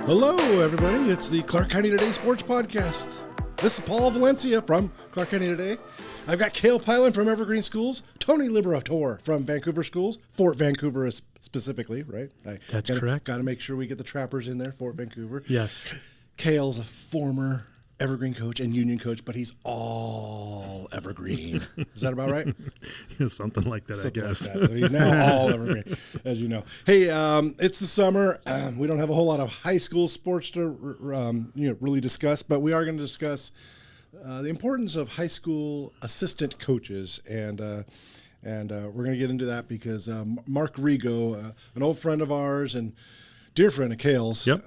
Hello, everybody. It's the Clark County Today Sports Podcast. This is Paul Valencia from Clark County Today. I've got Cale Piland from Evergreen Schools, Tony Liberatore from Vancouver Schools, Fort Vancouver specifically, right? That's correct. Got to make sure we get the Trappers in there, Fort Vancouver. Yes. Cale's a former Evergreen coach and Union coach, but he's all Evergreen. Is that about right? Something like that, Something I guess. like that. So he's now all Evergreen, as you know. Hey, it's the summer. We don't have a whole lot of high school sports to really discuss, but we are going to discuss the importance of high school assistant coaches, and we're going to get into that because Mark Rego, an old friend of ours and dear friend of Cale's, Yep.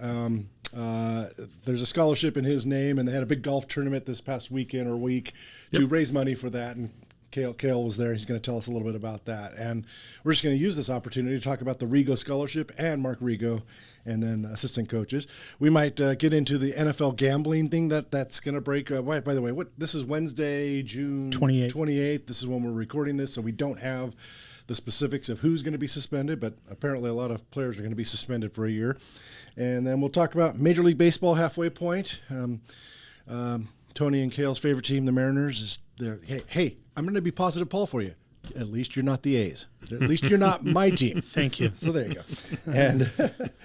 There's a scholarship in his name, and they had a big golf tournament this past weekend or week to raise money for that, and Cale was there. He's going to tell us a little bit about that, and we're just going to use this opportunity to talk about the Rego Scholarship and Mark Rego, and then assistant coaches. We might get into the NFL gambling thing that's going to break. By the way, this is Wednesday, June 28th. This is when we're recording this, so we don't have the specifics of who's going to be suspended, but apparently a lot of players are going to be suspended for a year. And then we'll talk about Major League Baseball halfway point. Tony and Cale's favorite team, the Mariners, is there. Hey, I'm going to be positive Paul for you. At least you're not the A's. At least you're not my team. Thank you. So there you go. And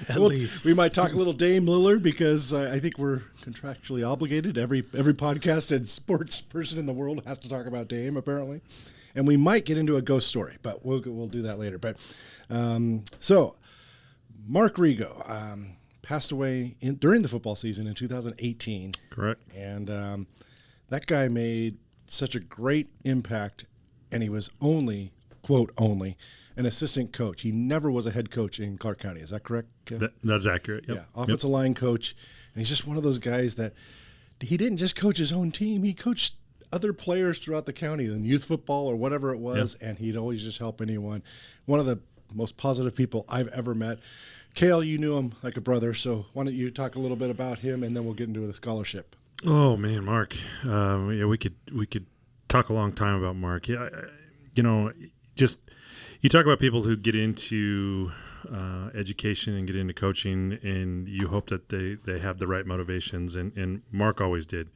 At least. we might talk a little Dame Lillard because I think we're contractually obligated. Every podcast and sports person in the world has to talk about Dame, apparently. And we might get into a ghost story, but we'll do that later. But so Mark Rego passed away during the football season in 2018. Correct. And that guy made such a great impact, and he was only, quote, only an assistant coach. He never was a head coach in Clark County. Is that correct? That's accurate. Yep. Yeah, offensive line coach. And he's just one of those guys that he didn't just coach his own team. He coached other players throughout the county in youth football or whatever it was, and he'd always just help anyone. One of the most positive people I've ever met. Cale, you knew him like a brother, so why don't you talk a little bit about him, and then we'll get into the scholarship. Oh man, Mark. We could talk a long time about Mark. Yeah, just you talk about people who get into education and get into coaching, and you hope that they have the right motivations, and Mark always did.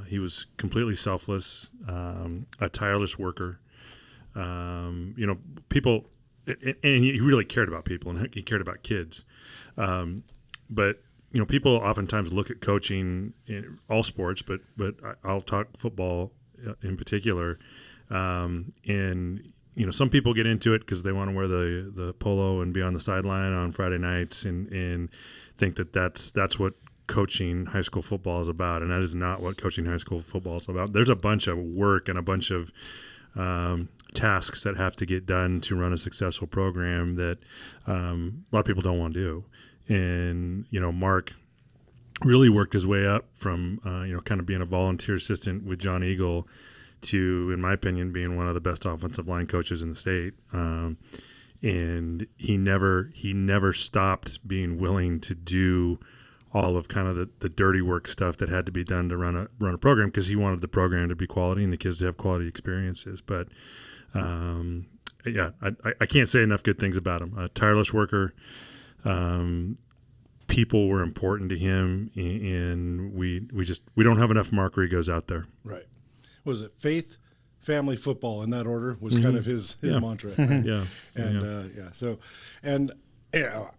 He was completely selfless, a tireless worker. People, and he really cared about people, and he cared about kids. But people oftentimes look at coaching in all sports, but I'll talk football in particular. And some people get into it because they want to wear the polo and be on the sideline on Friday nights, and think that's what coaching high school football is about, and that is not what coaching high school football is about. There's a bunch of work and a bunch of tasks that have to get done to run a successful program that a lot of people don't want to do. And Mark really worked his way up from kind of being a volunteer assistant with John Eagle to, in my opinion, being one of the best offensive line coaches in the state. And he never stopped being willing to do all of kind of the dirty work stuff that had to be done to run a program, because he wanted the program to be quality and the kids to have quality experiences. But I can't say enough good things about him. A tireless worker. People were important to him, and we don't have enough Mark Regos out there. Right. Was it faith, family, football in that order was kind of his mantra. Right? Yeah. And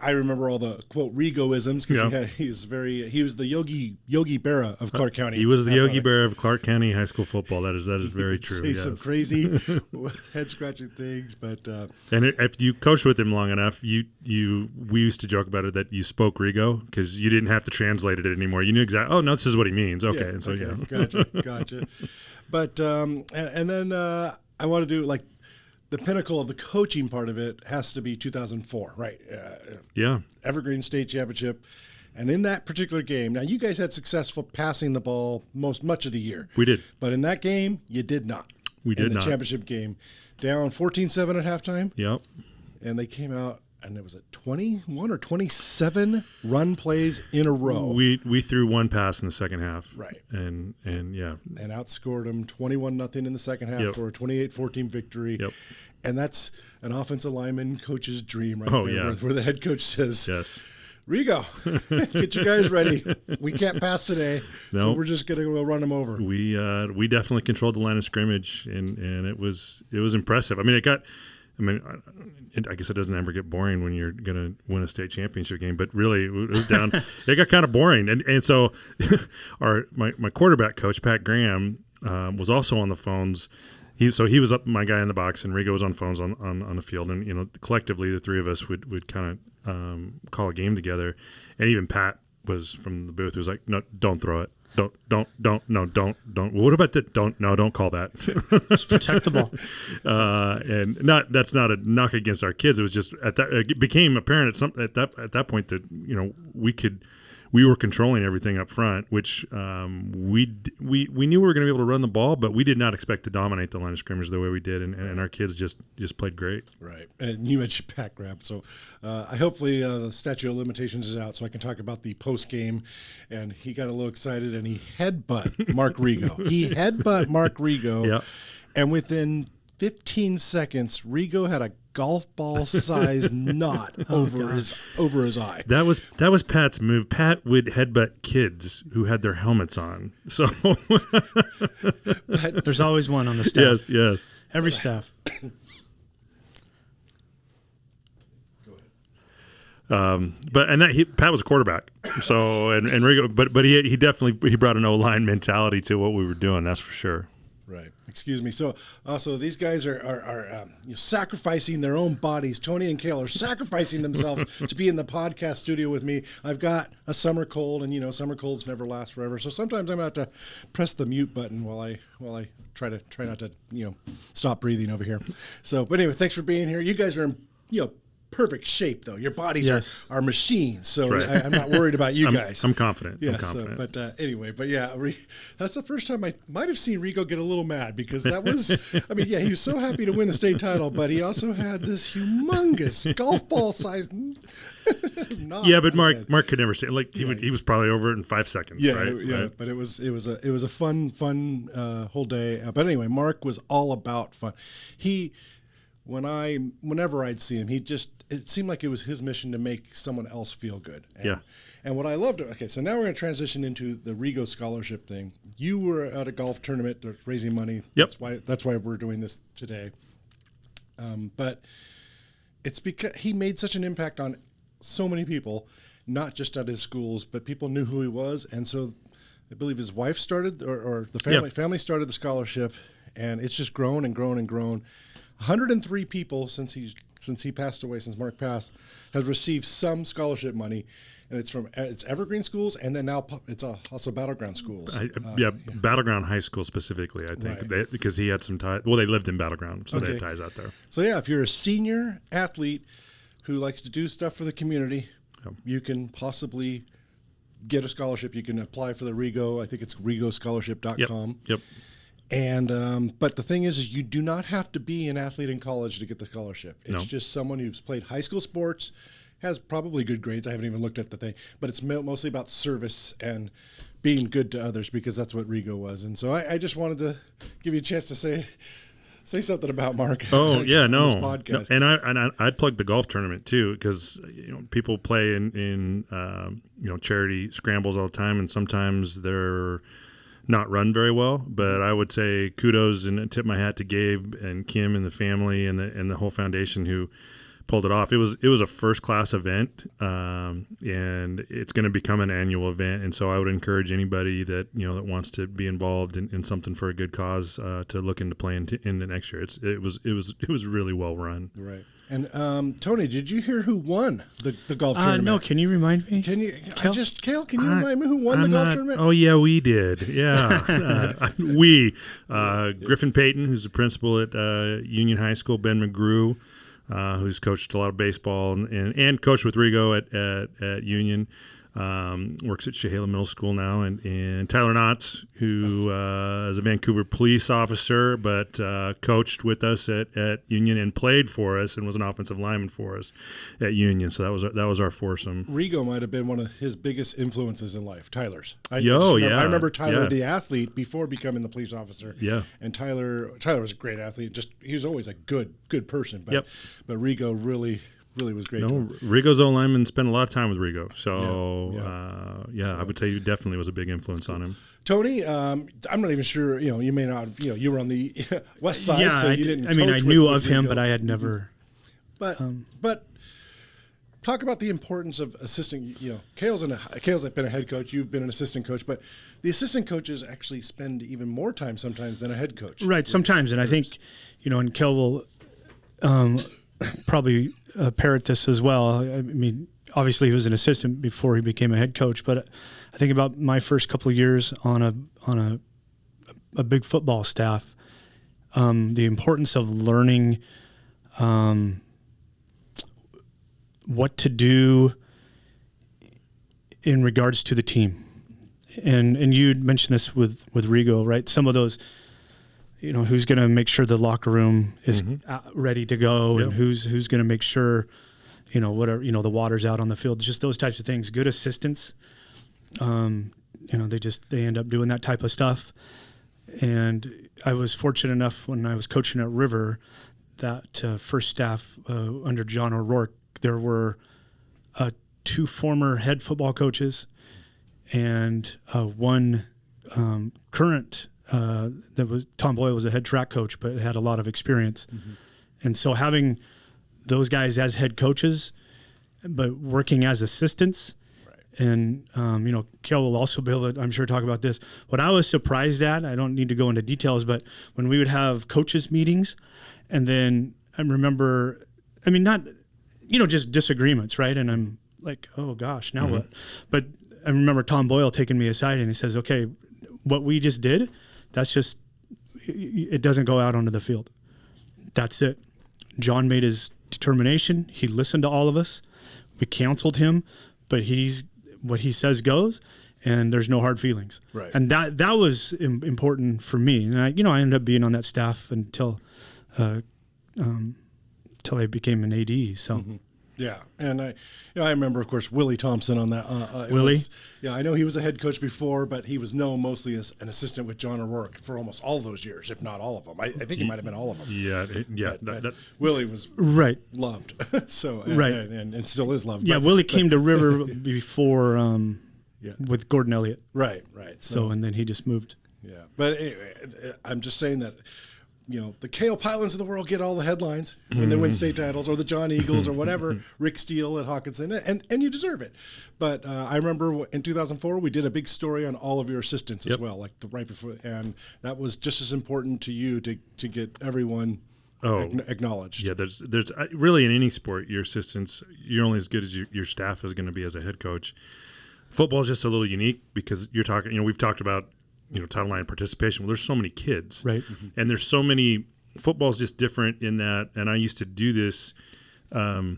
I remember all the quote Regoisms because he was the Yogi Berra of Clark County. He was the Yogi Berra of Clark County high school football. That is very true. Say some crazy head scratching things, but and if you coached with him long enough, we used to joke about it that you spoke Rego because you didn't have to translate it anymore. You knew exactly. Oh no, this is what he means. Okay, and so gotcha. But and then I want to do like. The pinnacle of the coaching part of it has to be 2004, right? Evergreen State Championship. And in that particular game, now you guys had successful passing the ball much of the year. We did. But in that game, you did not. We did not. In the championship game. Down 14-7 at halftime. Yep. And they came out, and it was 21 or 27 run plays in a row. We threw one pass in the second half. Right. And outscored them 21-0 in the second half for a 28-14 victory. Yep. And that's an offensive lineman coach's dream right there, where the head coach says, yes. Rego, get you guys ready. We can't pass today, so Nope. we're just going to go run them over. We definitely controlled the line of scrimmage, and it was impressive. I mean, I guess it doesn't ever get boring when you're going to win a state championship game, but really it was down. It got kind of boring, and so my quarterback coach Pat Graham was also on the phones. He was up my guy in the box, and Rego was on phones on the field, and collectively the three of us would kind of call a game together, and even Pat was from the booth. He was like, "No, don't throw it. Don't. What about that? Don't call that. Just protect the ball." And that's not a knock against our kids. It was just it became apparent at that point that we were controlling everything up front, which we knew we were going to be able to run the ball, but we did not expect to dominate the line of scrimmage the way we did, and our kids just played great. Right. And you mentioned Pat Graham, so hopefully the statute of limitations is out, so I can talk about the post game. And he got a little excited, and he headbutt Mark Rego. Yep. And within 15 seconds, Rego had a golf ball sized knot over his eye. That was Pat's move. Pat would headbutt kids who had their helmets on. So There's always one on the staff. Yes. Every staff. Pat was a quarterback. So and Rego, but he definitely brought an O-line mentality to what we were doing. That's for sure. Right. Excuse me. So these guys are sacrificing their own bodies. Tony and Cale are sacrificing themselves to be in the podcast studio with me. I've got a summer cold, and summer colds never last forever. So sometimes I'm going to have to press the mute button while I try not to stop breathing over here. So, but anyway, thanks for being here. You guys are in perfect shape, though. Your bodies are machines, so right. I'm not worried about you guys. I'm confident. Yeah, I'm confident. So, but anyway, that's the first time I might have seen Rego get a little mad, because that was, he was so happy to win the state title, but he also had this humongous golf ball sized knot. Yeah, but Mark could never say it. He was probably over it in 5 seconds. Yeah, right? yeah. Right. But it was a fun whole day. But anyway, Mark was all about fun. Whenever I'd see him, it seemed like it was his mission to make someone else feel good. And what I loved, so now we're going to transition into the Rego scholarship thing. You were at a golf tournament raising money. Yep. That's why we're doing this today. But it's because he made such an impact on so many people, not just at his schools, but people knew who he was. And so I believe his wife started, or the family started the scholarship, and it's just grown and grown and grown. 103 people since he passed away, since Mark passed, has received some scholarship money, and it's Evergreen schools, and then now it's also Battleground schools. Battleground High School specifically, I think, right. Because he had some ties. Well, they lived in Battleground, so they had ties out there. So if you're a senior athlete who likes to do stuff for the community, you can possibly get a scholarship. You can apply for the Rego. I think it's regoscholarship.com. Yep. And but the thing is you do not have to be an athlete in college to get the scholarship. It's just someone who's played high school sports, has probably good grades. I haven't even looked at the thing, but it's mostly about service and being good to others, because that's what Rego was. And so I just wanted to give you a chance to say something about Mark. Oh yeah, no. This podcast. And I'd plug the golf tournament too, because people play in charity scrambles all the time, and sometimes they're not run very well, but I would say kudos and tip my hat to Gabe and Kim and the family and the whole foundation who pulled it off. It was a first class event, and it's going to become an annual event. And so I would encourage anybody that that wants to be involved in something for a good cause to look into playing in the next year. It was really well run. Right. And Tony, did you hear who won the golf tournament? No, can you remind me? Can you, Cale, can you remind me who won the golf tournament? Oh yeah, we did. Yeah, Griffin Payton, who's the principal at Union High School, Ben McGrew, who's coached a lot of baseball and coached with Rego at Union. Works at Chehalis Middle School now, and Tyler Knotts, who is a Vancouver police officer, but coached with us at Union and played for us and was an offensive lineman for us at Union. So that was our foursome. Rego might have been one of his biggest influences in life. Tyler's. I remember Tyler, the athlete, before becoming the police officer. Yeah. And Tyler was a great athlete. He was always a good person. But Rego really really was great. No, Rego's old lineman spent a lot of time with Rego, so So I would say he definitely was a big influence on him. Tony, I'm not even sure. You may not. You were on the west side, Yeah, so you didn't. I mean, I coach knew with of him, Rego. but I had never. But talk about the importance of assistant. Cale's been a head coach. You've been an assistant coach, but the assistant coaches actually spend even more time sometimes than a head coach. Right, sometimes, and I think, and Cale will probably parrot this as well. I mean, obviously he was an assistant before he became a head coach, but I think about my first couple of years on a big football staff, the importance of learning what to do in regards to the team. And you mentioned this with Rego, right? Some of those, who's going to make sure the locker room is ready to go, and who's going to make sure, whatever, the water's out on the field, just those types of things. Good assistants, they end up doing that type of stuff. And I was fortunate enough when I was coaching at River that first staff under John O'Rourke, there were 2 former head football coaches and one current that was Tom Boyle was a head track coach, but had a lot of experience. And so having those guys as head coaches, but working as assistants, and Cale will also be able to, I'm sure, talk about this. What I was surprised at, I don't need to go into details, but when we would have coaches meetings, and then I remember, not, just disagreements, right? And I'm like, oh gosh, now what? But I remember Tom Boyle taking me aside and he says, okay, what we just did, that's just, it doesn't go out onto the field. That's it. John made his determination. He listened to all of us. We counseled him, but what he says goes, and there's no hard feelings. Right. And that was important for me. And I ended up being on that staff until I became an AD. So. Yeah, and I remember, of course, Willie Thompson on that. Willie? I know he was a head coach before, but he was known mostly as an assistant with John O'Rourke for almost all those years, if not all of them. I think he might have been all of them. Yeah. But Willie was loved, so and still is loved. Yeah, Willie came to River before with Gordon Elliott. Right. So and then he just moved. Yeah, but anyway, I'm just saying that. The Cale Pilands of the world get all the headlines when they win state titles, or the John Eagles, or whatever, Rick Steele at Hawkinson, and you deserve it. But I remember in 2004, we did a big story on all of your assistants as well, like right before, and that was just as important to you to get everyone acknowledged. Yeah, there's really in any sport, your assistants, you're only as good as your staff is going to be as a head coach. Football is just a little unique because you're talking, we've talked about, Title IX participation. Well, there's so many kids, right? And there's so many. Football's just different in that. And I used to do this to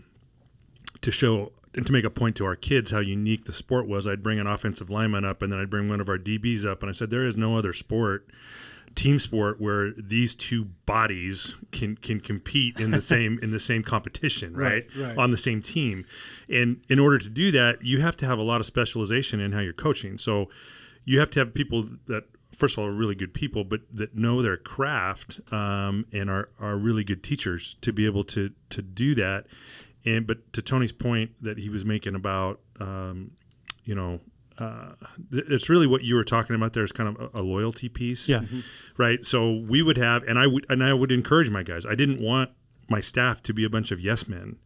show and to make a point to our kids how unique the sport was. I'd bring an offensive lineman up, and then I'd bring one of our DBs up, and I said, there is no other team sport, where these two bodies can compete in the same competition, right? On the same team. And in order to do that, you have to have a lot of specialization in how you're coaching. So you have to have people that, first of all, are really good people, but that know their craft and are really good teachers to be able to do that. But to Tony's point that he was making about, it's really what you were talking about. There's kind of a loyalty piece, right? So we would have, and I would encourage my guys. I didn't want my staff to be a bunch of yes men,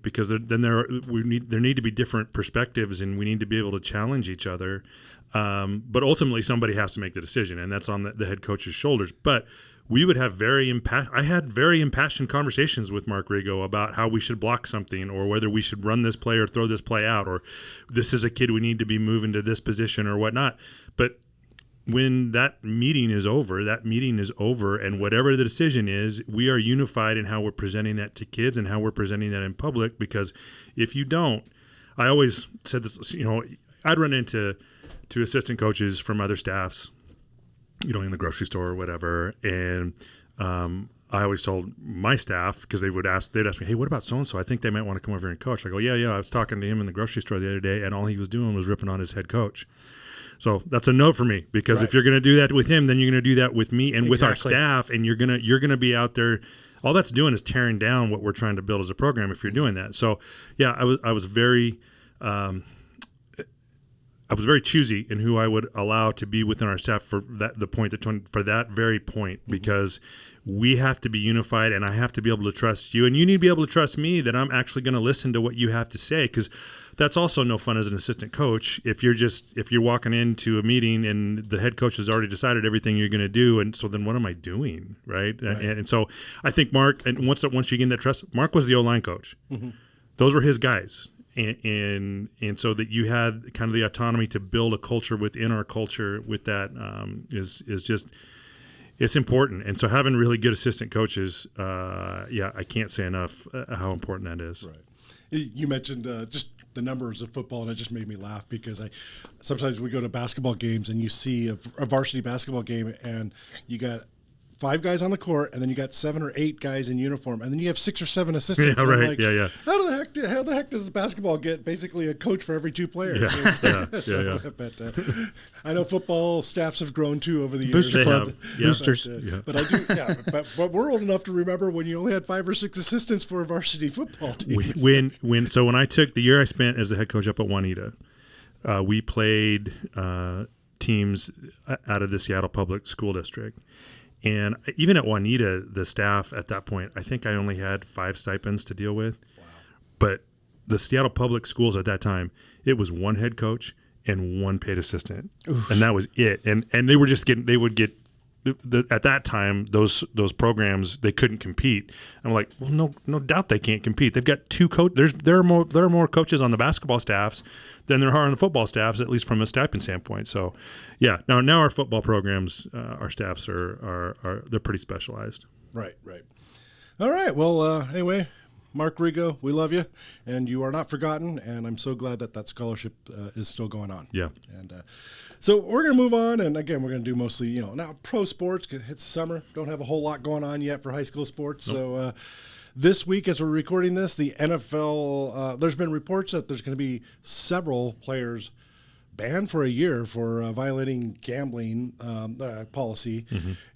because then there need to be different perspectives, and we need to be able to challenge each other. But ultimately, somebody has to make the decision, and that's on the head coach's shoulders. But we would have I had very impassioned conversations with Mark Rego about how we should block something, or whether we should run this play or throw this play out, or this is a kid we need to be moving to this position or whatnot. But when that meeting is over, and whatever the decision is, we are unified in how we're presenting that to kids and how we're presenting that in public. Because if you don't, I always said this, I'd run into assistant coaches from other staffs, in the grocery store or whatever. And I always told my staff, because they'd ask me, hey, what about so-and-so? I think they might want to come over here and coach. I go, yeah, I was talking to him in the grocery store the other day, and all he was doing was ripping on his head coach. So that's a no for me, because if you're going to do that with him, then you're going to do that with me and with our staff, and you're going to be out there all that's doing is tearing down what we're trying to build as a program if you're doing that. So yeah, I was very choosy in who I would allow to be within our staff for that very point, because we have to be unified, and I have to be able to trust you, and you need to be able to trust me that I'm actually going to listen to what you have to say, because that's also no fun as an assistant coach if you're walking into a meeting and the head coach has already decided everything you're going to do, and so then what am I doing, right? And so I think Mark, and once you gain that trust, Mark was the O-line coach. Those were his guys. And so that you had kind of the autonomy to build a culture within our culture with that is just, it's important. And so having really good assistant coaches, I can't say enough how important that is. Right. You mentioned just the numbers of football, and it just made me laugh because sometimes we go to basketball games and you see a varsity basketball game and you got 5 guys on the court, and then you got 7 or 8 guys in uniform, and then you have 6 or 7 assistants. Yeah, right. Like, yeah. How the heck does basketball get basically a coach for every 2 players? Yeah. But I know football staffs have grown too over the years. Booster club, boosters. But I do. Yeah, but we're old enough to remember when you only had 5 or 6 assistants for a varsity football team. When I took the year I spent as the head coach up at Juanita, we played teams out of the Seattle Public School District. And even at Juanita, the staff at that point, I think I only had 5 stipends to deal with. Wow. But the Seattle Public Schools at that time, it was 1 head coach and 1 paid assistant. Oof. And that was it. And they were just getting, they would get, at that time, those programs, they couldn't compete. I'm like, well, no doubt they can't compete. They've got 2 coaches. There are more coaches on the basketball staffs than there are on the football staffs, at least from a stipend standpoint. So, yeah. Now our football programs, our staffs are they're pretty specialized. Right. All right. Well, anyway, Mark Rego, we love you, and you are not forgotten. And I'm so glad that scholarship is still going on. Yeah. And so we're going to move on, and again, we're going to do mostly, now pro sports. It's summer. Don't have a whole lot going on yet for high school sports. Nope. So this week, as we're recording this, the NFL, there's been reports that there's going to be several players banned for a year for violating gambling policy.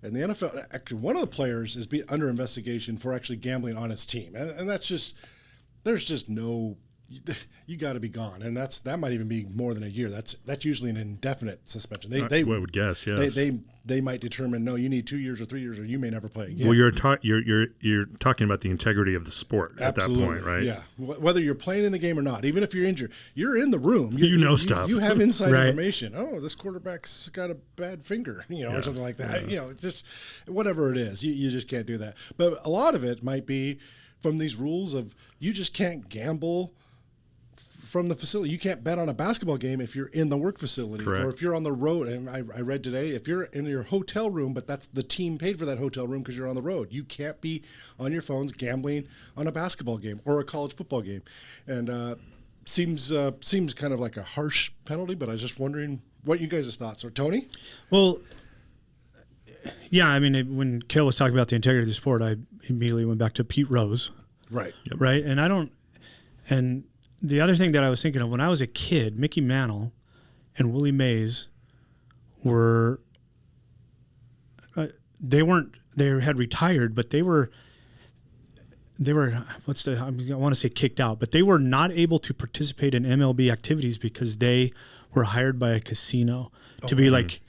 And the NFL, actually, one of the players is under investigation for actually gambling on his team. And that's just, there's just no, you got to be gone. And that might even be more than a year. That's usually an indefinite suspension. They would guess, yes. They might determine, no, you need 2 years or 3 years, or you may never play again. Well, you're talking about the integrity of the sport at that point, right? Yeah. Whether you're playing in the game or not, even if you're injured, you're in the room. Stuff. You have inside information. Oh, this quarterback's got a bad finger, or something like that. Just whatever it is, you just can't do that. But a lot of it might be from these rules of you just can't gamble from the facility. You can't bet on a basketball game if you're in the work facility. Correct. Or if you're on the road. And I read today, if you're in your hotel room, but that's the team paid for that hotel room because you're on the road, you can't be on your phones gambling on a basketball game or a college football game. And seems kind of like a harsh penalty, but I was just wondering what you guys' thoughts are. Tony? Well, yeah, I mean, when Cale was talking about the integrity of the sport, I immediately went back to Pete Rose. Right. Yep. Right. And the other thing that I was thinking of when I was a kid, Mickey Mantle and Willie Mays were, they had retired, but they were, I want to say kicked out, but they were not able to participate in MLB activities because they were hired by a casino to be like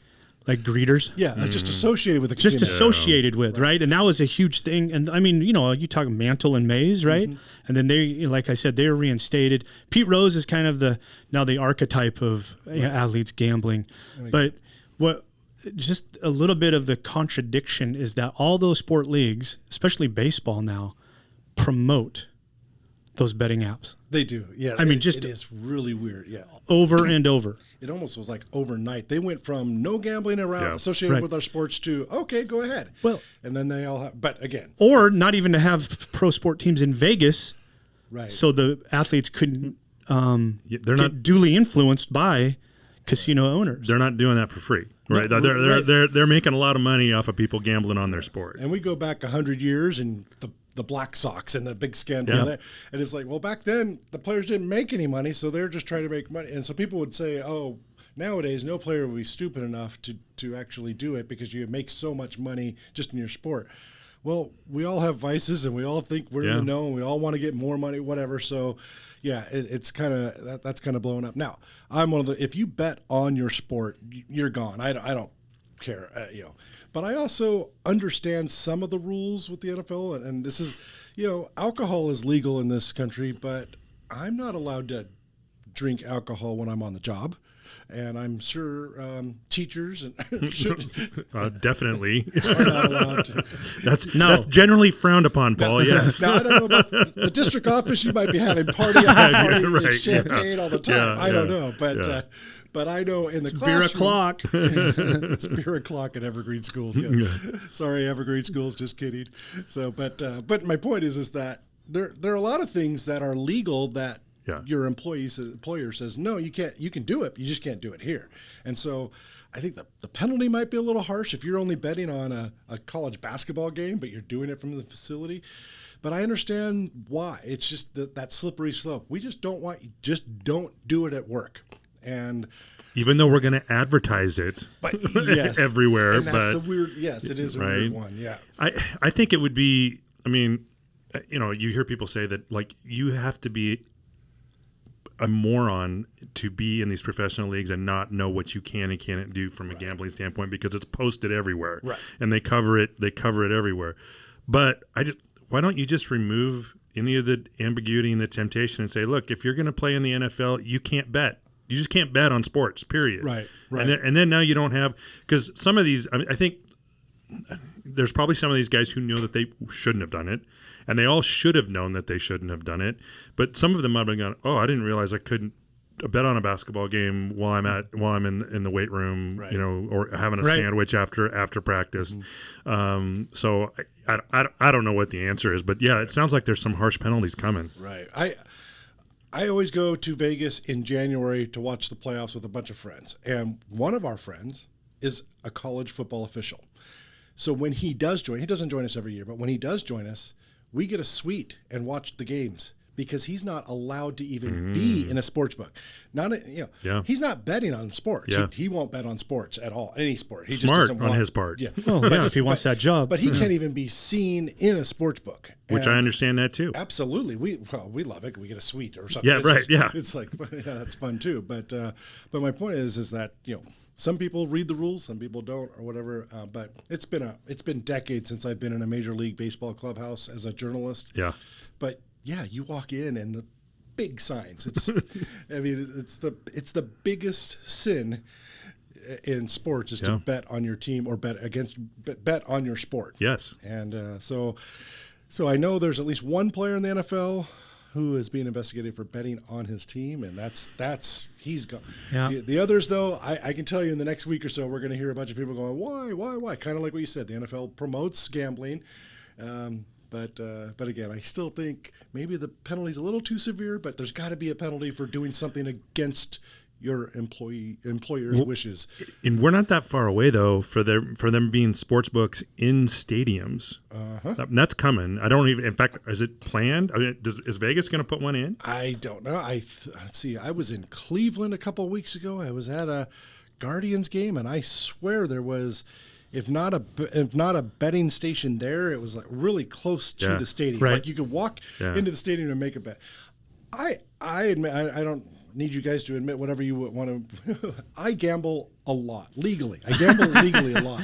greeters. Yeah, it's just associated with the casino. Just associated with, right? And that was a huge thing. And I mean, you talk Mantle and Mays, right? And then they, like I said, they were reinstated. Pete Rose is kind of the archetype of athletes gambling. But just a little bit of the contradiction is that all those sport leagues, especially baseball now, promote those betting apps. They do, yeah. I mean, it is really weird, yeah. Over and over. It almost was like overnight. They went from no gambling around associated with our sports to, okay, go ahead. Well, and then they all have, but again. Or not even to have pro sport teams in Vegas, right? So the athletes couldn't they're not duly influenced by casino owners. They're not doing that for free, right? They're making a lot of money off of people gambling on their sport. And we go back 100 years and the Black Sox and the big scandal there. And it's like, well, back then the players didn't make any money, so they're just trying to make money. And so people would say, oh, nowadays no player would be stupid enough to actually do it because you make so much money just in your sport. well, we all have vices and we all think we're in the know and we all want to get more money, whatever. So, yeah, it's kind of that's kind of blowing up. Now, I'm one of the, if you bet on your sport, you're gone. I don't care, But I also understand some of the rules with the NFL, and this is, alcohol is legal in this country, but I'm not allowed to drink alcohol when I'm on the job. And I'm sure teachers should definitely are not allowed to. That's generally frowned upon, Paul. Yes. Now I don't know about the district office. You might be having party after party right, and champagne all the time. I don't know, but I know in the classroom, beer o'clock. It's beer o'clock at Evergreen schools. Yeah. Sorry, Evergreen schools. Just kidding. So, but my point is that there are a lot of things that are legal that. Yeah. Your employer says, no, you can't. You can do it. You just can't do it here. And so I think the penalty might be a little harsh if you're only betting on a college basketball game, but you're doing it from the facility. But I understand why. It's just that slippery slope. We just don't do it at work. And even though we're going to advertise it everywhere. And that's a weird, it is a weird one. Yeah. I think it would be, you hear people say that, like, you have to be a moron to be in these professional leagues and not know what you can and can't do from a gambling standpoint, because it's posted everywhere, and they cover it everywhere. But why don't you just remove any of the ambiguity and the temptation and say, look, if you're going to play in the NFL, you can't bet. You just can't bet on sports, period. Right. And then now you don't have, because some of these, I think there's probably some of these guys who know that they shouldn't have done it. And they all should have known that they shouldn't have done it. But some of them might have been going, I didn't realize I couldn't bet on a basketball game while I'm in the weight room, or having a sandwich after practice. Mm-hmm. So I don't know what the answer is, but it sounds like there's some harsh penalties coming. Right. I always go to Vegas in January to watch the playoffs with a bunch of friends. And one of our friends is a college football official. So when he does join, he doesn't join us every year, but when he does join us, we get a suite and watch the games because he's not allowed to even be in a sports book. He's not betting on sports. Yeah. He won't bet on sports at all, any sport. He Smart just doesn't on his part. Yeah. If he wants that job. But he can't even be seen in a sports book. Which I understand that too. Absolutely. We love it. We get a suite or something. Yeah, It's like, that's fun too. But my point is that, some people read the rules, some people don't, or whatever. But it's been decades since I've been in a Major League Baseball clubhouse as a journalist. Yeah. But you walk in and the big signs. It's it's the biggest sin in sports is to bet on your team or bet on your sport. Yes. And so I know there's at least one player in the NFL who is being investigated for betting on his team, and that's he's gone. Yeah. The others, though, I can tell you in the next week or so, we're going to hear a bunch of people going, why? Kind of like what you said, the NFL promotes gambling, but again, I still think maybe the penalty's a little too severe, but there's got to be a penalty for doing something against your employer's wishes. And we're not that far away though for them being sports books in stadiums. That's coming. I don't even. In fact, is it planned? Is Vegas going to put one in? I don't know. Let's see. I was in Cleveland a couple of weeks ago. I was at a Guardians game, and I swear there was, if not a betting station there, it was like really close to the stadium. Right. Like you could walk into the stadium and make a bet. I admit I don't need you guys to admit whatever you want to. I gamble a lot legally. I gamble legally a lot.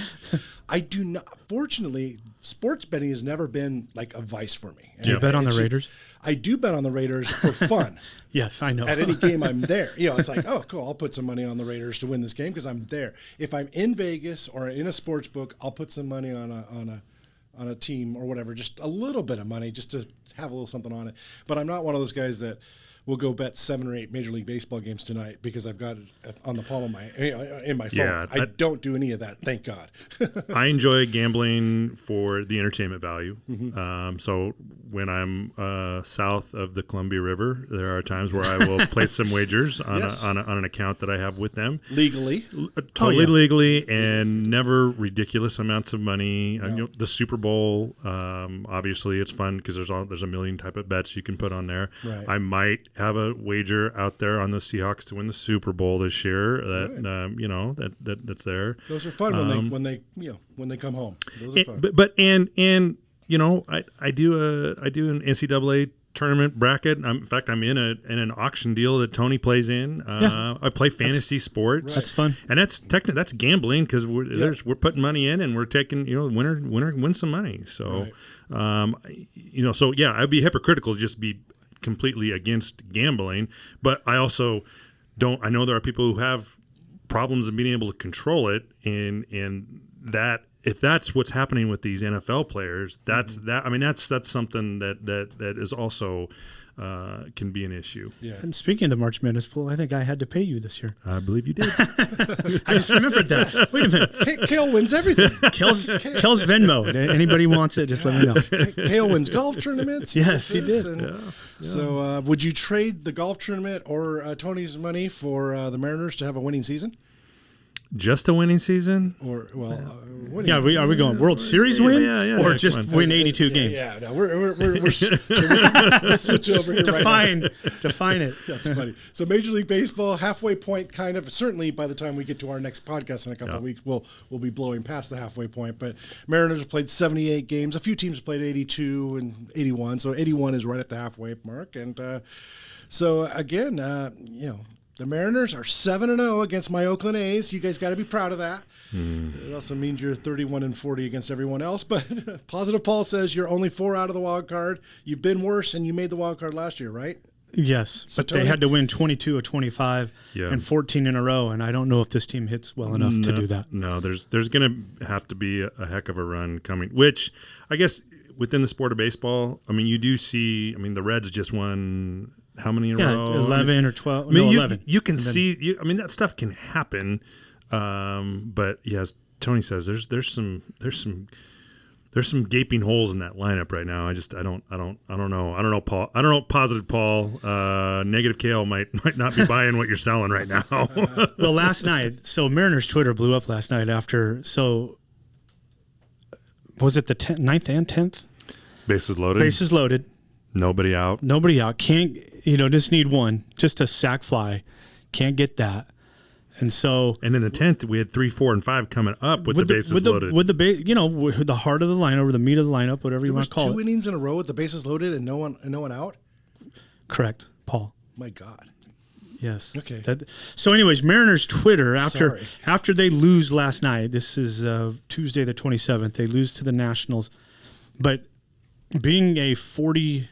I do not. Fortunately, sports betting has never been like a vice for me. Do you bet on the Raiders? I do bet on the Raiders for fun. Yes, I know. At any game I'm there. It's like, oh, cool, I'll put some money on the Raiders to win this game because I'm there. If I'm in Vegas or in a sports book, I'll put some money on a team or whatever, just a little bit of money just to have a little something on it. But I'm not one of those guys that will go bet 7 or 8 Major League Baseball games tonight because I've got it on the palm of in my phone. Yeah, I don't do any of that, thank God. I enjoy gambling for the entertainment value. Mm-hmm. So when I'm south of the Columbia River, there are times where I will place some wagers on an account that I have with them. Legally? Totally legally, and never ridiculous amounts of money. No. The Super Bowl, obviously it's fun because there's a million type of bets you can put on there. Right. I might have a wager out there on the Seahawks to win the Super Bowl this year. That's there. Those are fun when they come home. Those are fun. But I do an NCAA tournament bracket. In fact, I'm in an auction deal that Tony plays in. I play fantasy sports. That's fun, and that's gambling because we're putting money in and we're taking winner wins some money. So, I'd be hypocritical to just be completely against gambling, but I also don't. I know there are people who have problems in being able to control it, and that. If that's what's happening with these NFL players, that's something that is also can be an issue. Yeah. And speaking of the March Madness pool, I think I had to pay you this year. I believe you did. I just remembered that. Wait a minute. Cale wins everything. Cale's Venmo. Anybody wants it, just let me know. Cale wins golf tournaments. Yes, he did. So would you trade the golf tournament or Tony's money for the Mariners to have a winning season? Just a winning season? Or winning. Yeah, are we going World Series win? Yeah, or just win 82 games? Yeah, no, we'll switch over here. Define it. That's funny. So Major League Baseball, halfway point kind of. Certainly by the time we get to our next podcast in a couple of weeks, we'll be blowing past the halfway point. But Mariners have played 78 games. A few teams have played 82 and 81. So 81 is right at the halfway mark. And so again, the Mariners are 7-0 against my Oakland A's. You guys got to be proud of that. It also means you're 31-40 against everyone else. But Positive Paul says you're only 4 out of the wild card. You've been worse, and you made the wild card last year, right? Yes, so but Tony, they had to win 22 of 25 and 14 in a row, and I don't know if this team hits well enough to do that. No, there's going to have to be a heck of a run coming, which I guess within the sport of baseball, you do see, the Reds just won – how many in a row? 11 or 12. 11. You can see. That stuff can happen. But as Tony says, there's some gaping holes in that lineup right now. I don't know. Paul. I don't know. Positive Paul. Negative Cale might not be buying what you're selling right now. Well, last night, so Mariners Twitter blew up last night after. So was it the 9th and 10th? Bases loaded. Bases loaded. Nobody out. Can't, just need one. Just a sac fly. Can't get that. And so. And in the 10th, we had 3, 4, and 5 coming up with the bases loaded. With the heart of the lineup or the meat of the lineup, whatever you want to call it. 2 innings in a row with the bases loaded and no one out? Correct, Paul. My God. Yes. Okay. So anyways, Mariners Twitter, after they lose last night, this is Tuesday the 27th, they lose to the Nationals. But being a 41-year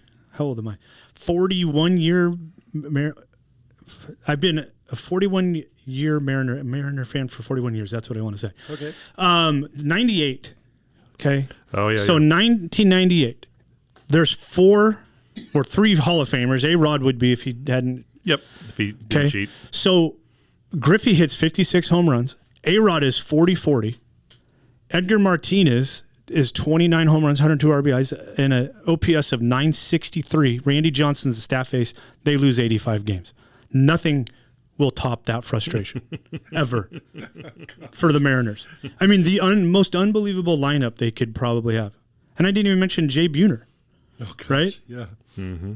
I've been a 41-year Mariner fan for 41 years. That's what I want to say. Okay. 98. Okay. Oh yeah. So 1998. There's 4 or 3 Hall of Famers. A-Rod would be if he hadn't. Yep. If he didn't cheat. So Griffey hits 56 home runs. A-Rod is 40-40. Edgar Martinez is 29 home runs, 102 RBIs, and an OPS of 963. Randy Johnson's the staff ace. They lose 85 games. Nothing will top that frustration ever for the Mariners. The most unbelievable lineup they could probably have. And I didn't even mention Jay Buhner. Oh, gosh. Right? Yeah. Mm-hmm.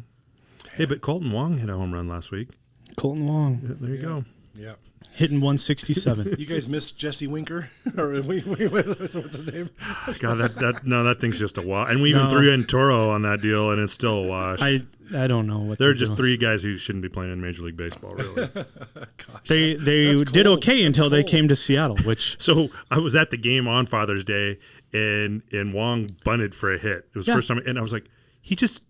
Hey, but Colton Wong hit a home run last week. Colton Wong. There you go. Yeah. Hitting 167. You guys missed Jesse Winker? Or what's his name? God, that thing's just a wash. And we even threw in Toro on that deal, and it's still a wash. I don't know what they're just doing. 3 guys who shouldn't be playing in Major League Baseball, really. Gosh, they did okay until they came to Seattle, which. So I was at the game on Father's Day, and Wong bunted for a hit. It was the first time, and I was like, he just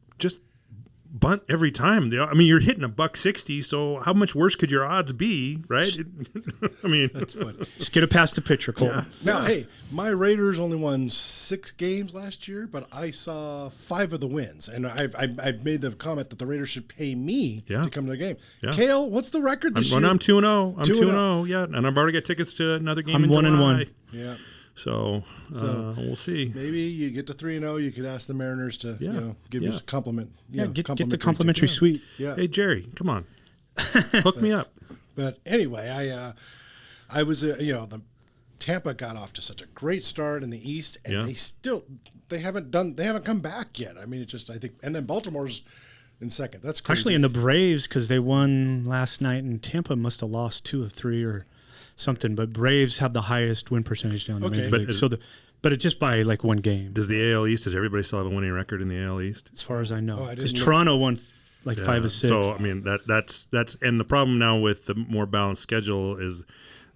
bunt every time. You're hitting a $160, so how much worse could your odds be, right? That's funny. Just get it past the pitcher, Colton. Yeah. Now, hey, my Raiders only won 6 games last year, but I saw 5 of the wins, and I've made the comment that the Raiders should pay me to come to the game. Yeah. Cale, what's the record this year? I'm 2-0. I'm 2-0. Yeah, and I've already got tickets to another game. I'm 1-1. Yeah. So we'll see. Maybe you get to 3-0. You could ask the Mariners to give you a compliment. Get the complimentary suite. Yeah. Hey Jerry, come on, hook me up. But anyway, I was the Tampa got off to such a great start in the East, and they haven't come back yet. I think, and then Baltimore's in second. That's crazy. Actually, in the Braves, because they won last night, and Tampa must have lost 2 of 3 or something, but Braves have the highest win percentage down in the Major League. but it's just by like one game. Does the AL East, does everybody still have a winning record in the AL East? As far as I know, I didn't because look. Toronto won like 5 of 6. So I mean that's and the problem now with the more balanced schedule is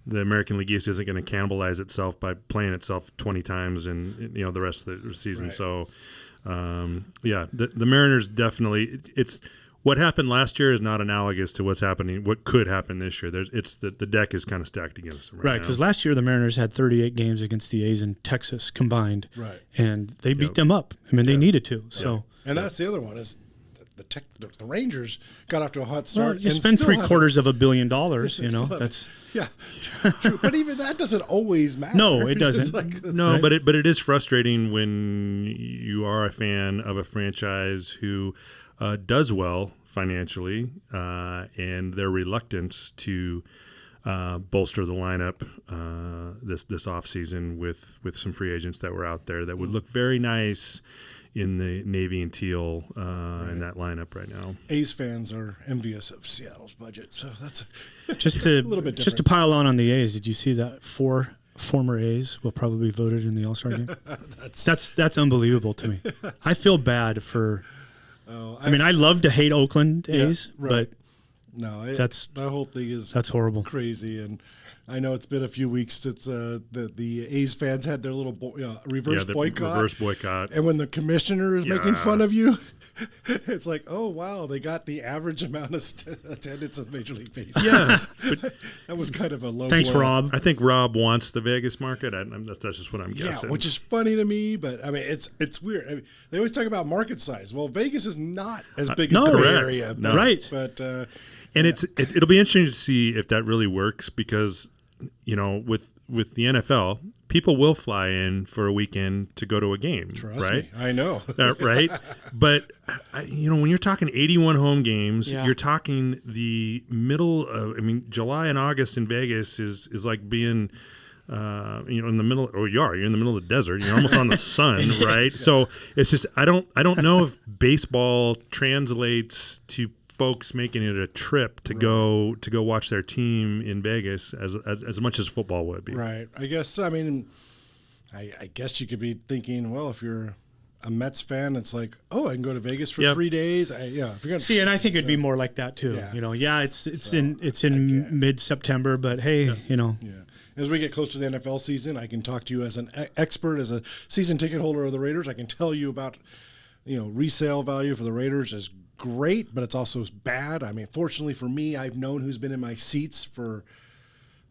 the American League East isn't going to cannibalize itself by playing itself 20 times in the rest of the season. Right. So the Mariners definitely it's what happened last year is not analogous to what could happen this year. The deck is kind of stacked against them Right, because last year the Mariners had 38 games against the A's in Texas combined, Right. and they beat them up. I mean, they needed to. So, And that's the other one is the Rangers got off to a hot start. well, you and spend still $750 million. You know, Still that's yeah, true. But even that doesn't always matter. No, it It's doesn't. like- No, Right. but it is frustrating when you are a fan of a franchise who does well financially, and their reluctance to bolster the lineup this offseason with some free agents that were out there that would look very nice in the navy and teal in that lineup right now. A's fans are envious of Seattle's budget, so that's just a little bit to pile on the A's. Did you see that 4 former A's will probably be voted in the All-Star game? That's unbelievable to me. I feel bad for. I mean, I love to hate Oakland A's, right. but no, that's that whole thing is that's horrible. crazy. And I know it's been a few weeks since the A's fans had their little reverse boycott. Reverse boycott. And when the commissioner is making fun of you, it's like, oh, wow, they got the average amount of attendance of Major League Baseball. Yeah, but That was kind of a low Thanks, blow. Rob. I think Rob wants the Vegas market. That's just what I'm guessing. Yeah, which is funny to me, but I mean, it's weird. I mean, they always talk about market size. Well, Vegas is not as big as no, the Bay correct. Area, No. Right. But and it'll be interesting to see if that really works because with the NFL, people will fly in for a weekend to go to a game, trust right? me, I know. Right? But when you're talking 81 home games, Yeah. you're talking the middle of. I mean, July and August in Vegas is like being. In the middle, you're in the middle of the desert. You're almost on the sun, right? So it's just I don't know if baseball translates to folks making it a trip to go watch their team in Vegas as much as football would be. Right. I guess. I mean, I guess you could be thinking, well, if you're a Mets fan, it's like, oh, I can go to Vegas for 3 days. If you're gonna See, and I think it'd be more like that too. Yeah. It's in mid-September, but hey, Yeah. As we get closer to the NFL season, I can talk to you as an expert, as a season ticket holder of the Raiders. I can tell you about, resale value for the Raiders is great, but it's also bad. I mean, fortunately for me, I've known who's been in my seats for,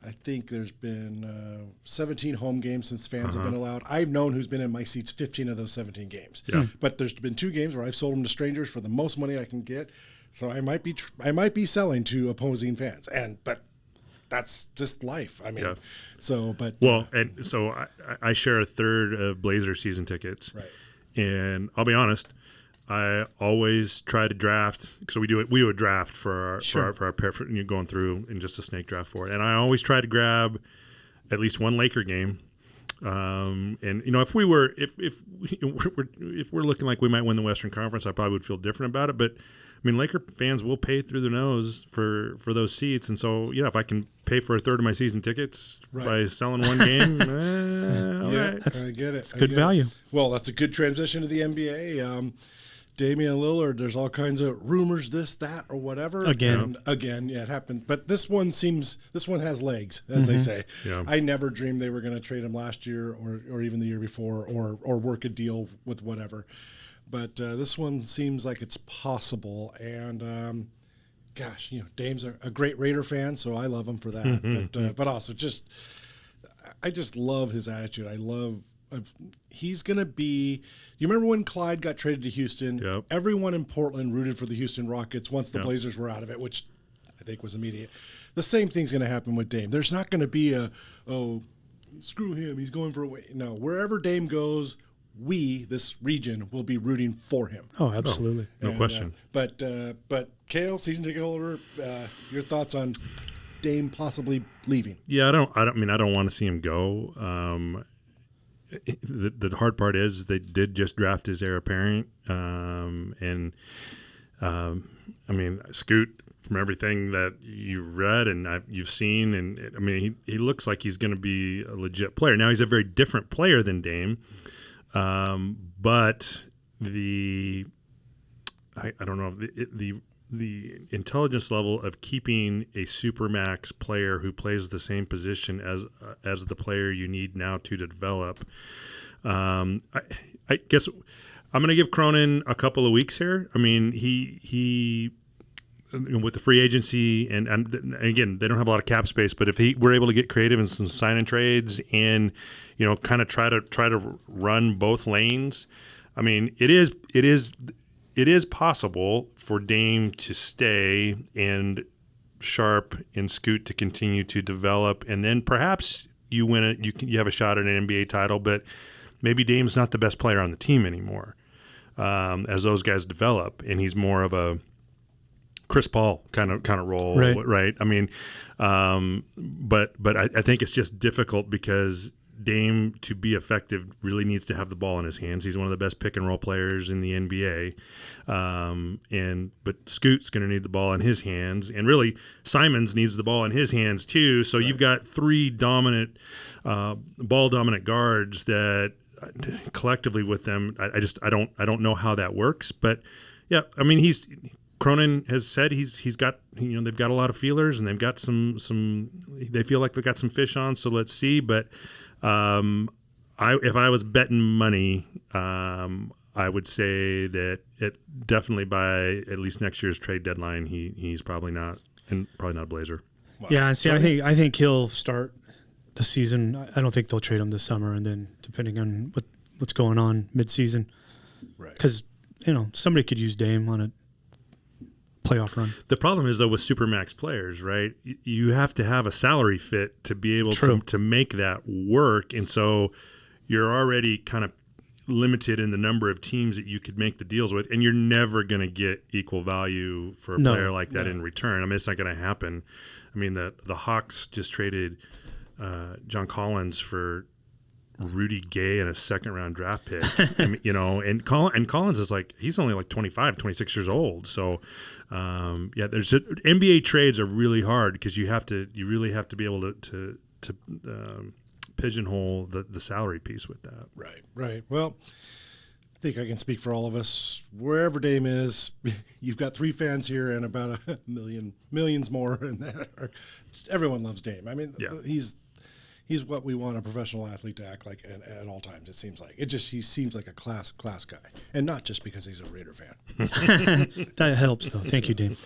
I think there's been 17 home games since fans have been allowed. I've known who's been in my seats 15 of those 17 games. Yeah. But there's been 2 games where I've sold them to strangers for the most money I can get. So I might be selling to opposing fans, but that's just life. I mean, so I share a third of Blazer season tickets, right. And I'll be honest, I always try to draft. So we do a draft for our pair for going through and just a snake draft for it, and I always try to grab at least one Laker game. And if we're looking like we might win the Western Conference, I probably would feel different about it. But I mean, Laker fans will pay through their nose for those seats, and so if I can pay for a third of my season tickets by selling one game, all right. I get it. It's good value. Well, that's a good transition to the NBA. Damian Lillard, there's all kinds of rumors, this, that, or whatever. Again, it happened. But this one has legs, as they say. Yeah. I never dreamed they were going to trade him last year or even the year before or work a deal with whatever. But this one seems like it's possible. And, Dame's a great Raider fan, so I love him for that. But also I just love his attitude. He's going to be – you remember when Clyde got traded to Houston? Yep. Everyone in Portland rooted for the Houston Rockets once the Blazers were out of it, which I think was immediate. The same thing's going to happen with Dame. There's not going to be screw him, he's going for a way. No, wherever Dame goes, this region, will be rooting for him. Oh, absolutely. No question. But Cale, season ticket holder, your thoughts on Dame possibly leaving? Yeah, I don't want to see him go. The hard part is they did just draft his heir apparent, Scoot from everything that you've read and you've seen, and I mean, he looks like he's going to be a legit player. Now, he's a very different player than Dame, but I don't know, the intelligence level of keeping a supermax player who plays the same position as the player you need now to develop. I guess I'm going to give Cronin a couple of weeks here. I mean, he with the free agency and again, they don't have a lot of cap space, but if we're able to get creative in some sign and trades and, you know, kind of try to run both lanes. I mean, it is possible for Dame to stay and Sharp and Scoot to continue to develop, and then perhaps you win it. You have a shot at an NBA title, but maybe Dame's not the best player on the team anymore as those guys develop, and he's more of a Chris Paul kind of role, right? I mean, but I think it's just difficult because Dame, to be effective, really needs to have the ball in his hands. He's one of the best pick and roll players in the NBA, but Scoot's going to need the ball in his hands, and really Simons needs the ball in his hands too. So you've got three dominant, ball dominant guards that collectively with them, I don't know how that works, but yeah, I mean Cronin has said he's got, you know, they've got a lot of feelers and they've got some they feel like they've got some fish on, so let's see. But if I was betting money, I would say that it definitely by at least next year's trade deadline, he's probably not a Blazer. Wow. Yeah, see, I think he'll start the season. I don't think they'll trade him this summer, and then depending on what's going on mid-season, right? Because somebody could use Dame on a playoff run. The problem is, though, with supermax players, right? You have to have a salary fit to be able to make that work, and so you're already kind of limited in the number of teams that you could make the deals with, and you're never going to get equal value for a player like that in return. I mean, it's not going to happen. I mean, the Hawks just traded John Collins for Rudy Gay and a second-round draft pick. I mean, and Collins is he's only 25, 26 years old. So, NBA trades are really hard because you really have to be able to pigeonhole the salary piece with that. Right. Well, I think I can speak for all of us. Wherever Dame is, you've got 3 fans here and about millions more, and everyone loves Dame. I mean, he's what we want a professional athlete to act like at all times. It seems like he seems like a class guy, and not just because he's a Raider fan. That helps, though. Thank you, Dean.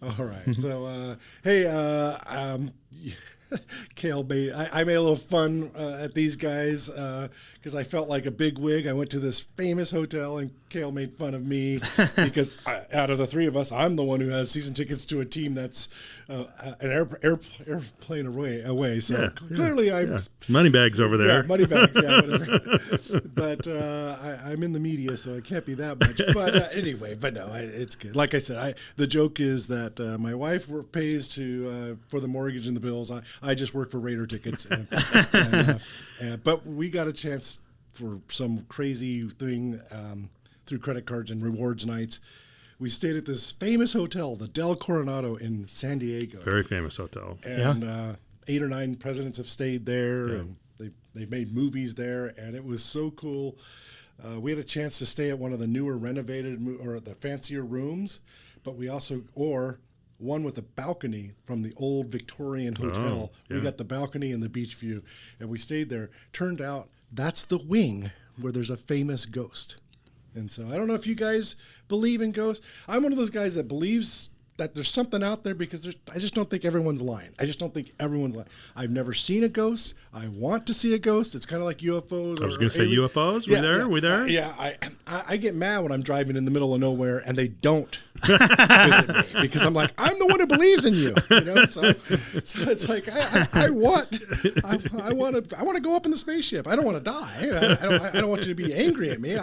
All right. So, hey, Cale I made a little fun at these guys because I felt like a big wig. I went to this famous hotel, and Cale made fun of me because out of the 3 of us, I'm the one who has season tickets to a team that's an airplane away. So clearly, I'm money bags over there. Yeah, money bags. Yeah, whatever. But I'm in the media, so it can't be that much. But anyway, no, it's good. Like I said, the joke is that my wife pays for the mortgage and the bills. I just work for Raider tickets, but we got a chance for some crazy thing through credit cards and rewards nights. We stayed at this famous hotel, the Del Coronado in San Diego. Very famous hotel. And 8 or 9 presidents have stayed there, and they've made movies there, and it was so cool. We had a chance to stay at one of the newer renovated or the fancier rooms, but we also one with a balcony from the old Victorian hotel. We got the balcony and the beach view, and we stayed there. Turned out that's the wing where there's a famous ghost. And so I don't know if you guys believe in ghosts. I'm one of those guys that believes that there's something out there because I just don't think everyone's lying. I've never seen a ghost. I want to see a ghost. It's kind of like UFOs. I was going to say UFOs. We there? I get mad when I'm driving in the middle of nowhere and they don't visit me because I'm like, I'm the one who believes in you. So it's like I want to go up in the spaceship. I don't want to die. I don't want you to be angry at me.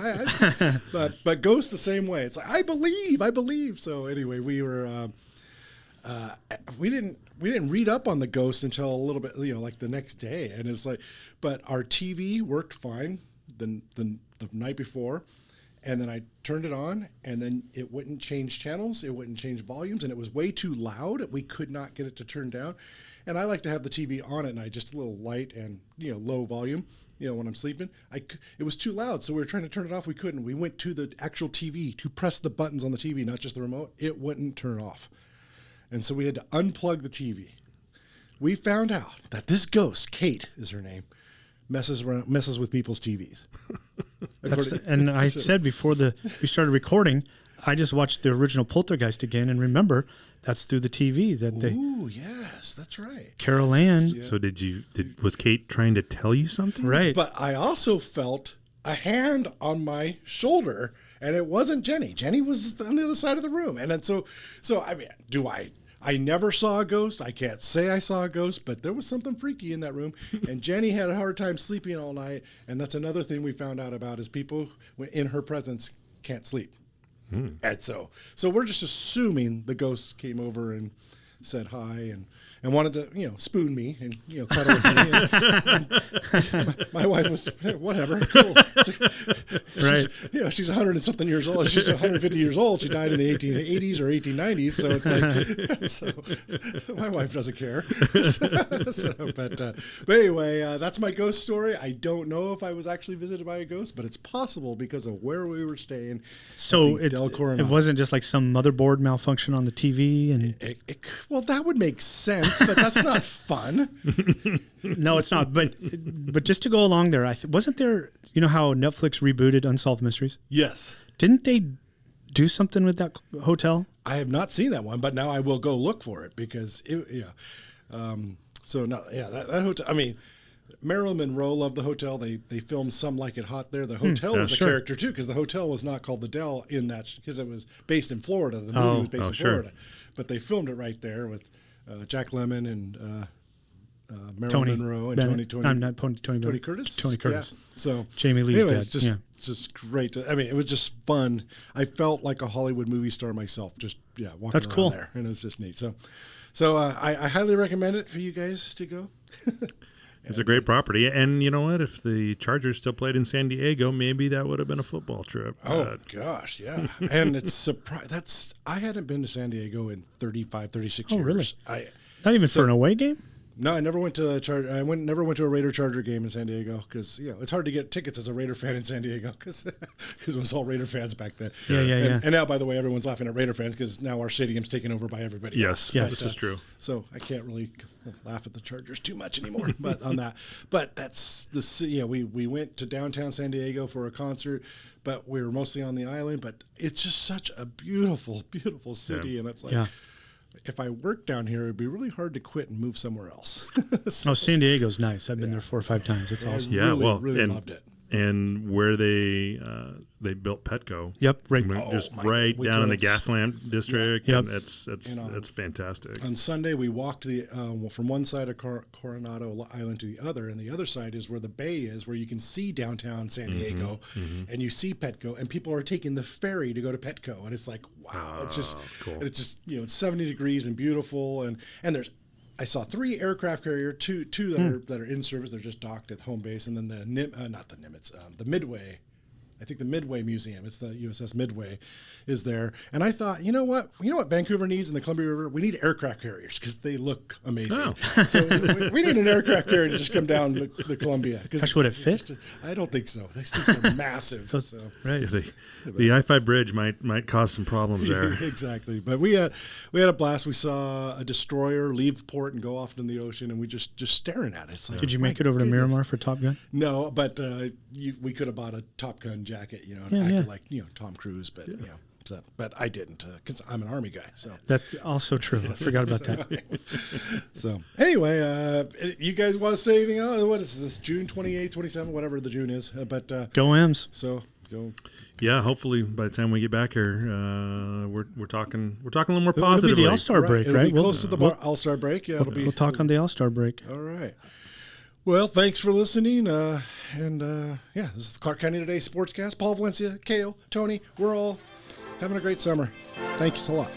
But ghosts the same way. It's like I believe. So anyway, we were. We didn't read up on the ghost until a little bit, like the next day, and it's like, but our TV worked fine the night before, And then I turned it on, and then it wouldn't change channels. It wouldn't change volumes, and it was way too loud. We could not get it to turn down. And I like to have the TV on at night, just a little light and low volume. When I'm sleeping, it was too loud, so we were trying to turn it off. We couldn't. We went to the actual TV to press the buttons on the TV, not just the remote. It wouldn't turn off, and so we had to unplug the TV. We found out that this ghost, Kate is her name, messes with people's TVs. And I said before we started recording, I just watched the original Poltergeist again, and remember, that's through the TV that they. Ooh, yes, that's right. Carol Ann. Yeah. So was Kate trying to tell you something? Right. But I also felt a hand on my shoulder, and it wasn't Jenny. Jenny was on the other side of the room, and then so I mean, I never saw a ghost. I can't say I saw a ghost, but there was something freaky in that room. And Jenny had a hard time sleeping all night. And that's another thing we found out about is people in her presence can't sleep. And so we're just assuming the ghost came over and said hi and wanted to, spoon me and, cuddle with me. And my wife was, whatever, cool. Right. She's 100 and something years old. She's 150 years old. She died in the 1880s or 1890s. So it's like, my wife doesn't care. But anyway, that's my ghost story. I don't know if I was actually visited by a ghost, but it's possible because of where we were staying. So it wasn't just like some motherboard malfunction on the TV and. Well, that would make sense, but that's not fun. No, it's not. But just to go along there, wasn't there? You know how Netflix rebooted Unsolved Mysteries? Yes. Didn't they do something with that hotel? I have not seen that one, but now I will go look for it because that hotel. I mean, Marilyn Monroe loved the hotel. They filmed Some Like It Hot there. The hotel was a character too, because the hotel was not called the Del in that because it was based in Florida. The movie was based in Florida, but they filmed it right there with Jack Lemmon and Marilyn Monroe and Tony Curtis. Tony Curtis. Yeah. So Jamie Lee's dad. It's just great. It was just fun. I felt like a Hollywood movie star myself. Just walking That's around cool. there, and it was just neat. So I highly recommend it for you guys to go. It's a great property, and you know what? If the Chargers still played in San Diego, maybe that would have been a football trip. Oh gosh, yeah. And it's I hadn't been to San Diego in 36 years. Really? Not even for an away game? No, I never went to never went to a Raider Charger game in San Diego because it's hard to get tickets as a Raider fan in San Diego because it was all Raider fans back then. Yeah. And now, by the way, everyone's laughing at Raider fans because now our stadium's taken over by everybody. Yes, this is true. So I can't really laugh at the Chargers too much anymore. But on that, that's we went to downtown San Diego for a concert, but we were mostly on the island. But it's just such a beautiful, beautiful city, and it's like. Yeah. If I worked down here, it'd be really hard to quit and move somewhere else. San Diego's nice. I've been there 4 or 5 times. It's awesome. Yeah, really loved it. And where they built Petco. Yep, right. Right down in the Gaslamp district. Yep. That's fantastic. On Sunday, we walked from one side of Coronado Island to the other, and the other side is where the bay is, where you can see downtown San Diego, and you see Petco, and people are taking the ferry to go to Petco, and it's like, wow, it's just cool. It's just it's 70 degrees and beautiful, and there's. I saw 3 aircraft carrier, two that are in service. They're just docked at home base, and then the Midway. I think the Midway Museum. It's the USS Midway, is there. And I thought, you know what Vancouver needs in the Columbia River? We need aircraft carriers because they look amazing. Oh. So we need an aircraft carrier to just come down the Columbia. Gosh, would it fit? I don't think so. These things are massive. Right. The I-5 bridge might cause some problems there. Exactly. But we had a blast. We saw a destroyer leave port and go off into the ocean, and we just staring at it. It's like, did you make it over to Miramar for Top Gun? No, but we could have bought a Top Gun jacket, and acted like Tom Cruise, but but I didn't because I'm an Army guy. So that's also true. I forgot about that. So anyway, you guys want to say anything else? What is this? June 28th, 27th, whatever the June is. But go M's. So go. Yeah, hopefully by the time we get back here, we're talking a little more positively. It'll be the All-Star break, right? It'll be close to the All-Star break. Yeah, we'll talk on the All-Star break. All right. Well, thanks for listening. This is the Clark County Today Sportscast. Paul, Valencia, Cale, Tony, we're all having a great summer. Thanks a lot.